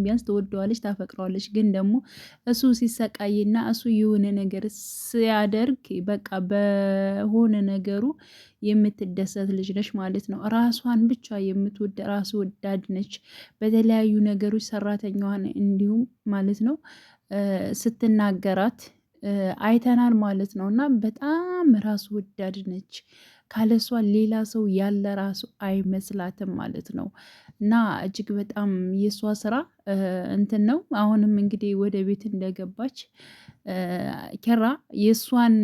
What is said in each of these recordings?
ቢያንስ ትወደዋለች፣ ታፈቅረዋለች። ግን ደግሞ እሱ ሲሰቃይና እሱ የሆነ ነገር ሲያደርግ በቃ በሆነ ነገሩ የምትደሰት ልጅ ነች ማለት ነው። ራሷን ብቻ የምትወድ ራስ ወዳድ ነች። በተለያዩ ነገሮች ሰራተኛዋን እንዲሁም ማለት ነው ስትናገራት አይተናል ማለት ነው። እና በጣም ራስ ወዳድ ነች። ካለሷ ሌላ ሰው ያለ ራሱ አይመስላትም ማለት ነው። እና እጅግ በጣም የእሷ ስራ እንትን ነው። አሁንም እንግዲህ ወደ ቤት እንደገባች ኪራ የእሷን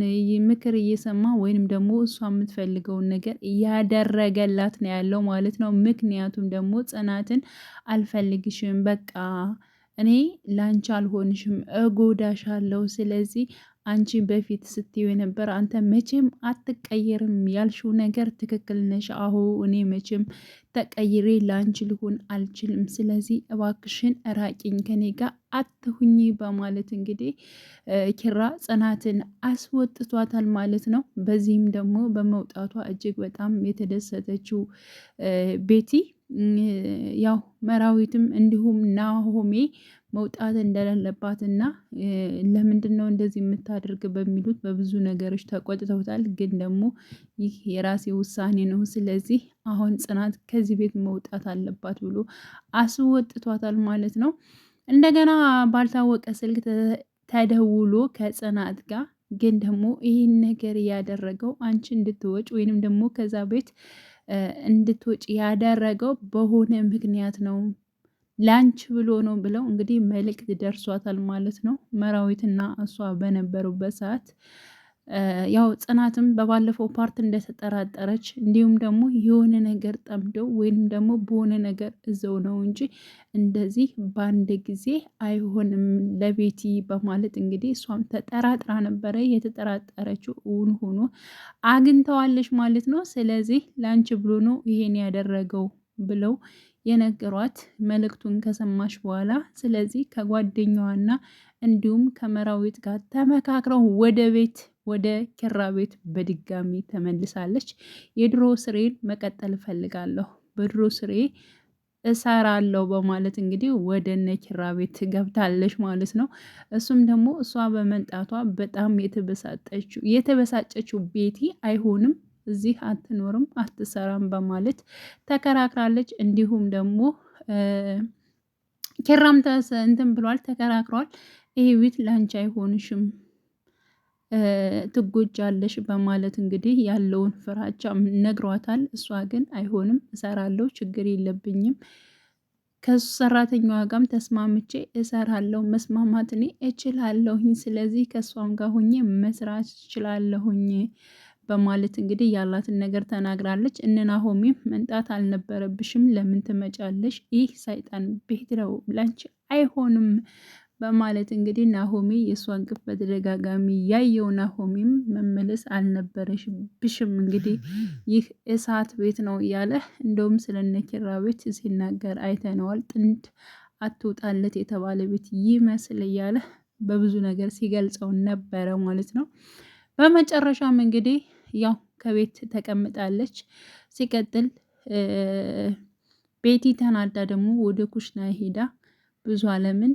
ምክር እየሰማ ወይንም ደግሞ እሷ የምትፈልገውን ነገር እያደረገላት ነው ያለው ማለት ነው። ምክንያቱም ደግሞ ጽናትን አልፈልግሽም፣ በቃ እኔ ላንቺ አልሆንሽም፣ እጎዳሻለሁ። ስለዚህ አንቺ በፊት ስትይው የነበር አንተ መቼም አትቀየርም ያልሽው ነገር ትክክል ነሽ። አሁ እኔ መቼም ተቀይሬ ላንቺ ልሆን አልችልም። ስለዚህ እባክሽን ራቂኝ፣ ከኔ ጋር አትሁኚ በማለት እንግዲህ ኪራ ጽናትን አስወጥቷታል ማለት ነው። በዚህም ደግሞ በመውጣቷ እጅግ በጣም የተደሰተችው ቤቲ ያው መራዊትም እንዲሁም ናሆሜ መውጣት እንደሌለባትና ለምንድን ነው እንደዚህ የምታደርግ በሚሉት በብዙ ነገሮች ተቆጥተውታል። ግን ደግሞ ይህ የራሴ ውሳኔ ነው፣ ስለዚህ አሁን ጽናት ከዚህ ቤት መውጣት አለባት ብሎ አስወጥቷታል ማለት ነው። እንደገና ባልታወቀ ስልክ ተደውሎ ከጽናት ጋር ግን ደግሞ ይህን ነገር ያደረገው አንቺ እንድትወጭ ወይንም ደግሞ ከዛ ቤት እንድትወጭ ያደረገው በሆነ ምክንያት ነው፣ ላንች ብሎ ነው ብለው እንግዲህ መልእክት ደርሷታል ማለት ነው። መራዊትና እሷ በነበሩበት ሰዓት ያው ጽናትም በባለፈው ፓርት እንደተጠራጠረች እንዲሁም ደግሞ የሆነ ነገር ጠምደው ወይም ደግሞ በሆነ ነገር እዘው ነው እንጂ እንደዚህ በአንድ ጊዜ አይሆንም ለቤቲ በማለት እንግዲህ እሷም ተጠራጥራ ነበረ። የተጠራጠረችው እውን ሆኖ አግኝተዋለች ማለት ነው። ስለዚህ ላንቺ ብሎ ነው ይሄን ያደረገው ብለው የነገሯት መልእክቱን ከሰማሽ በኋላ ስለዚህ ከጓደኛዋና እንዲሁም ከመራዊት ጋር ተመካክረው ወደ ኪራ ቤት በድጋሚ ተመልሳለች። የድሮ ስሬን መቀጠል እፈልጋለሁ፣ በድሮ ስሬ እሰራለሁ በማለት እንግዲህ ወደ እነ ኪራ ቤት ገብታለች ማለት ነው። እሱም ደግሞ እሷ በመምጣቷ በጣም የተበሳጨችው ቤቲ አይሆንም እዚህ አትኖርም፣ አትሰራም በማለት ተከራክራለች። እንዲሁም ደግሞ ኪራም እንትን ብሏል፣ ተከራክሯል። ይሄ ቤት ላንቺ አይሆንሽም፣ ትጎጃለሽ በማለት እንግዲህ ያለውን ፍራቻ ነግሯታል። እሷ ግን አይሆንም፣ እሰራለሁ፣ ችግር የለብኝም፣ ከሱ ሰራተኛዋ ጋርም ተስማምቼ እሰራለሁ፣ መስማማት እኔ እችላለሁኝ፣ ስለዚህ ከእሷም ጋር ሁኜ መስራት እችላለሁኝ በማለት እንግዲህ ያላትን ነገር ተናግራለች። እነ ናሆሜም መምጣት አልነበረብሽም፣ ለምን ትመጫለሽ? ይህ ሰይጣን ቤት ነው፣ ላንቺ አይሆንም በማለት እንግዲህ ናሆሜ የእሷን ግፍ በተደጋጋሚ ያየው ናሆሜም መመለስ አልነበረብሽም፣ እንግዲህ ይህ እሳት ቤት ነው እያለ እንደውም ስለነ ኪራ ቤት ሲናገር አይተነዋል። ጥንድ አትውጣለት የተባለ ቤት ይመስል እያለ በብዙ ነገር ሲገልጸው ነበረ ማለት ነው። በመጨረሻም እንግዲህ ያው ከቤት ተቀምጣለች። ሲቀጥል ቤቲ ተናዳ ደግሞ ወደ ኩሽና ሄዳ ብዙ አለምን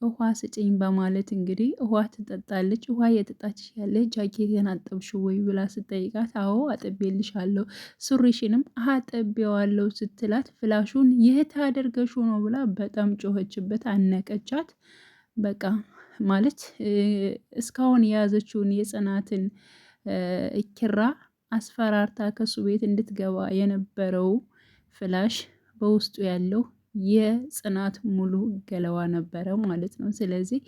ውሃ ስጭኝ በማለት እንግዲህ ውሃ ትጠጣለች። ውሃ እየጠጣች ያለ ጃኬቴን አጠብሽው ወይ ብላ ስጠይቃት አዎ አጥቤልሻለሁ፣ ሱሪሽንም አጥቤዋለሁ ስትላት ፍላሹን የት አድርገሽው ነው ብላ በጣም ጮኸችበት፣ አነቀቻት። በቃ ማለት እስካሁን የያዘችውን የጽናትን ኪራ አስፈራርታ ከሱ ቤት እንድትገባ የነበረው ፍላሽ በውስጡ ያለው የጽናት ሙሉ ገለዋ ነበረ ማለት ነው። ስለዚህ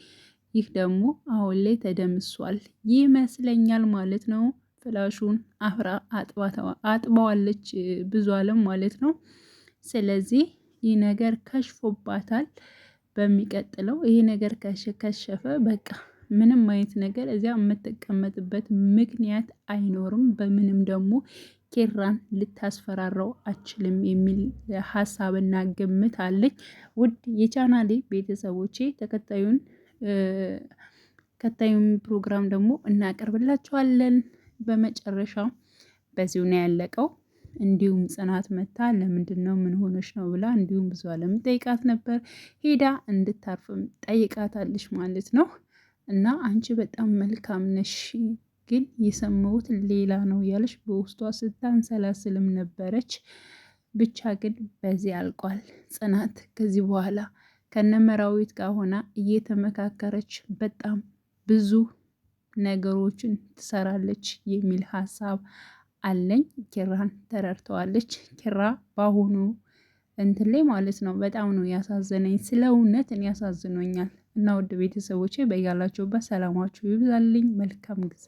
ይህ ደግሞ አሁን ላይ ተደምሷል ይመስለኛል ማለት ነው። ፍላሹን አፍራ አጥባዋለች ብዙ አለም ማለት ነው። ስለዚህ ይህ ነገር ከሽፎባታል። በሚቀጥለው ይሄ ነገር ከሸፈ በቃ ምንም አይነት ነገር እዚያ የምትቀመጥበት ምክንያት አይኖርም። በምንም ደግሞ ኪራን ልታስፈራራው አችልም የሚል ሀሳብና ግምት አለኝ። ውድ የቻናሌ ቤተሰቦቼ ቀጣዩን ፕሮግራም ደግሞ እናቀርብላችኋለን። በመጨረሻው በዚሁ ነው ያለቀው። እንዲሁም ጽናት መታ ለምንድን ነው ምን ሆነሽ ነው ብላ እንዲሁም ብዙ አለም ጠይቃት ነበር። ሄዳ እንድታርፍም ጠይቃታለች ማለት ነው። እና አንቺ በጣም መልካም ነሽ ግን የሰማሁት ሌላ ነው ያለች በውስጧ ስታንሰላስልም ነበረች። ብቻ ግን በዚህ አልቋል። ጽናት ከዚህ በኋላ ከነመራዊት ጋር ሆና እየተመካከረች በጣም ብዙ ነገሮችን ትሰራለች የሚል ሀሳብ አለኝ። ኪራን ተረድተዋለች። ኪራ በአሁኑ እንትን ላይ ማለት ነው በጣም ነው ያሳዘነኝ። ስለ እውነትን ያሳዝኖኛል። እና ውድ ቤተሰቦቼ በያላችሁበት ሰላማችሁ ይብዛልኝ። መልካም ጊዜ